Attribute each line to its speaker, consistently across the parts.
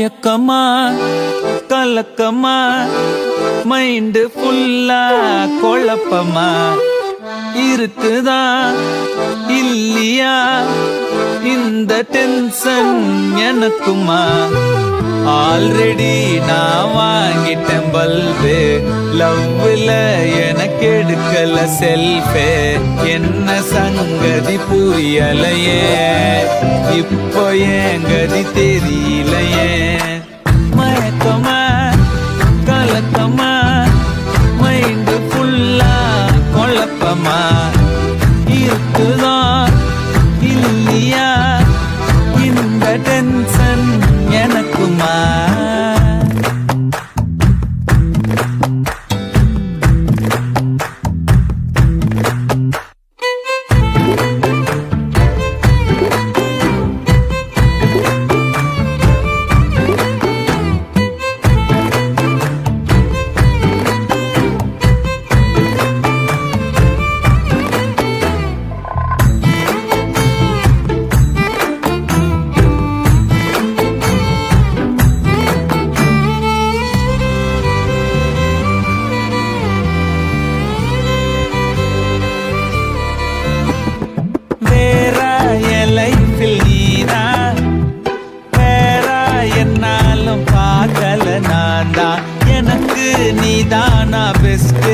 Speaker 1: மயக்கமா கலக்கமா மைண்டு ஃபுல்லா குழப்பமா இருக்குதா இல்லையா இந்த டென்ஷன் எனக்குமா ஆல்ரெடி நான் வாங்கிட்டேன் பல்பு லவ்ல எனக்கு எடுக்கல செல்ஃபே என்ன சங்கதி புரியலையே இப்போ ஏன் கதி தெரியலையே மயக்கமா கலக்கமா மைண்டு ஃபுல்லா குழப்பமா இருக்குதா இல்லையா இந்த டென்ஷன் எனக்குமா எனக்கு நீதானா பெஸ்ட்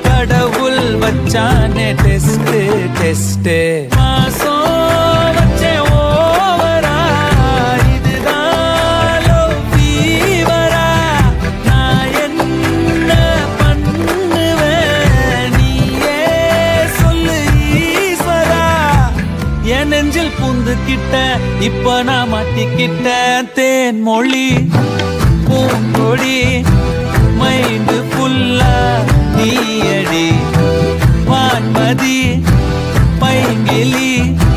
Speaker 1: கடவுள் வச்சானே டெஸ்ட் டெஸ்ட் மாசம் வச்சே ஓவரா இதுதான் லவ் ஃபீவரா நான் என்ன பண்ணுவேன் நீயே சொல்லு ஈஸ்வரா என் நெஞ்சில் பூந்துக்கிட்ட இப்ப நான் மாட்டிக்கிட்டேன் தேன் மொழி பூங்கொடி மைண்டு ஃபுல்லா நீயடி வான்மதி